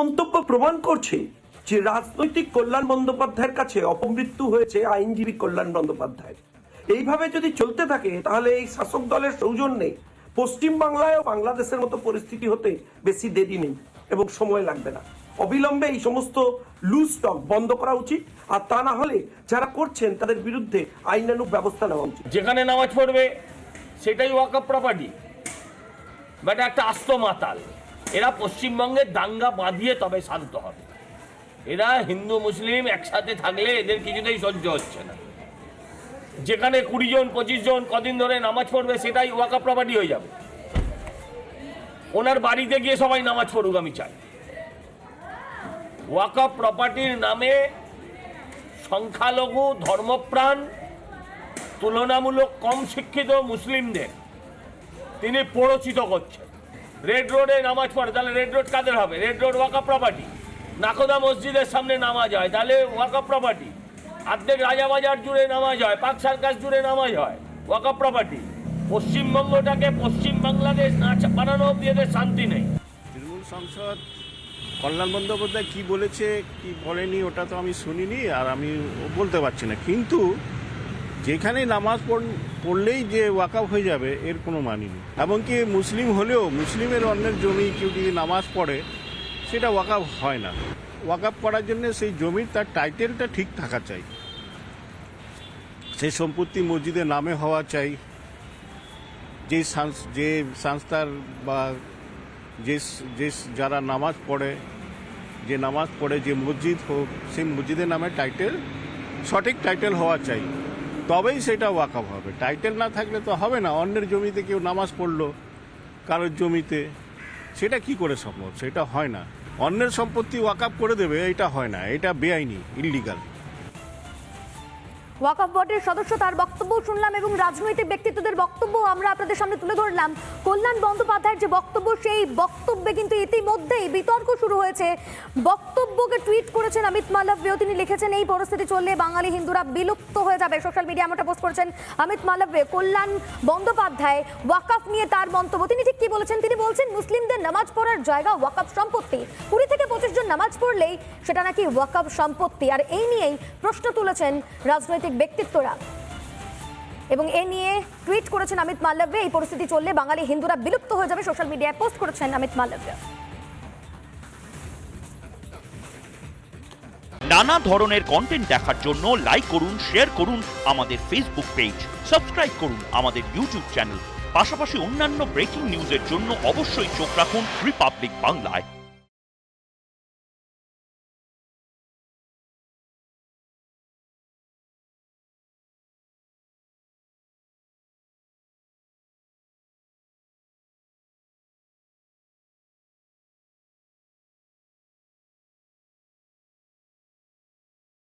মন্তব্য প্রমাণ করছে যে রাজনৈতিক কল্যাণ বন্দ্যোপাধ্যায়ের কাছে অপমৃত্যু হয়েছে আইনজীবী কল্যাণ বন্দ্যোপাধ্যায়। এইভাবে যদি চলতে থাকে তাহলে এই শাসক দলের সৌজন্যে পশ্চিম বাংলায় ও বাংলাদেশের মতো পরিস্থিতি হতে বেশি দেরি নেই এবং সময় লাগবে না। অবিলম্বে এই সমস্ত লুজ স্টক বন্ধ করা উচিত, আর তা না হলে যারা করছেন তাদের বিরুদ্ধে আইনানুগ ব্যবস্থা নেওয়া উচিত। যেখানে নামাজ পড়বে সেটাই ওয়াকফ প্রপার্টি, বাট একটা আস্ত মাতাল। এরা পশ্চিমবঙ্গের দাঙ্গা বাঁধিয়ে তবে শান্ত হবে। এরা হিন্দু মুসলিম একসাথে থাকলে এদের কিছুতেই সহ্য হচ্ছে না। যেখানে 20 জন 25 জন কদিন ধরে নামাজ পড়বে সেটাই ওয়াকফ প্রপার্টি হয়ে যাবে। ওনার বাড়িতে গিয়ে সবাই নামাজ পড়ুক আমি চাই। ওয়াকফ প্রপার্টির নামে সংখ্যালঘু ধর্মপ্রাণ তুলনামূলক কম শিক্ষিত মুসলিমদের তিনি প্ররোচিত করছেন। রেড রোডে নামাজ পড়ে, তাহলে রেড রোড কাদের হবে? রেড রোড ওয়াকফ প্রপার্টি। নাকোদা মসজিদের সামনে নামাজ হয়, তাহলে ওয়াকফ প্রপার্টি। অর্ধেক রাজাবাজার জুড়ে নামাজ হয়, পার্ক সার্কাস জুড়ে নামাজ হয়, ওয়াকফ প্রপার্টি। পশ্চিমবঙ্গটাকে পশ্চিম বাংলাদেশ না বানানো অব্দি এদের শান্তি নেই। তৃণমূল সাংসদ কল্যাণ বন্দ্যোপাধ্যায় কী বলেছে কি বলেনি ওটা তো আমি শুনিনি, আর আমি বলতে পারছি না। কিন্তু যেখানে নামাজ পড়লেই যে ওয়াকফ হয়ে যাবে এর কোনো মানি নেই। এমনকি মুসলিম হলেও মুসলিমের অন্যের জমি কেউ যদি নামাজ পড়ে সেটা ওয়াকফ হয় না। ওয়াকফ করার জন্য সেই জমির তার টাইটেলটা ঠিক থাকা চাই, সেই সম্পত্তি মসজিদের নামে হওয়া চাই। যে সংস্থার বা যে যারা নামাজ পড়ে যে মসজিদ হোক সেই মসজিদের নামে টাইটেল সঠিক টাইটেল হওয়া চাই, তবেই সেটা ওয়াকফ হবে। টাইটেল না থাকলে তো হবে না। অন্যের জমিতে কেউ নামাজ পড়লো কারোর জমিতে, সেটা কি করে সম্ভব? সেটা হয় না। অন্যের সম্পত্তি ওয়াকফ করে দেবে, এটা হয় না, এটা বেআইনি, ইললিগাল। ওয়াকফ বোর্ডের সদস্য তার বক্তব্য শুনলাম এবং রাজনৈতিক ব্যক্তিত্বদের বক্তব্য আমরা আপনাদের সামনে তুলে ধরলাম। কল্যাণ বন্দ্যোপাধ্যায়ের যে বক্তব্য, সেই বক্তব্যে কিন্তু ইতিমধ্যেই বিতর্ক শুরু হয়েছে। বক্তব্যকে টুইট করেছেন অমিত মালব্য। তিনি লিখেছেন, এই পরিস্থিতি চললে বাঙালি হিন্দুরা বিলুপ্ত হয়ে যাবে। সোশ্যাল মিডিয়া এমনটা পোস্ট করেছেন অমিত মালব্য। কল্যাণ বন্দ্যোপাধ্যায় ওয়াকফ নিয়ে তার মন্তব্য, তিনি ঠিক কি বলেছেন? তিনি বলছেন, মুসলিমদের নামাজ পড়ার জায়গা ওয়াকফ সম্পত্তি। 20 থেকে 25 জন নামাজ পড়লেই সেটা নাকি ওয়াকফ সম্পত্তি। আর এই নিয়েই প্রশ্ন তুলেছেন রাজনৈতিক ব্যক্তিত্বরা এবং এ নিয়ে টুইট করেছেন অমিত মালব্য। এই পরিস্থিতি চললে বাঙালি হিন্দুরা বিলুপ্ত হয়ে যাবে, সোশ্যাল মিডিয়ায় পোস্ট করেছেন অমিত মালব্য। নানা ধরনের কন্টেন্ট দেখার জন্য লাইক করুন, শেয়ার করুন আমাদের ফেসবুক পেজ, সাবস্ক্রাইব করুন আমাদের ইউটিউব চ্যানেল। পাশাপাশি অন্যান্য ব্রেকিং নিউজের জন্য অবশ্যই চোখ রাখুন রিপাবলিক বাংলায়।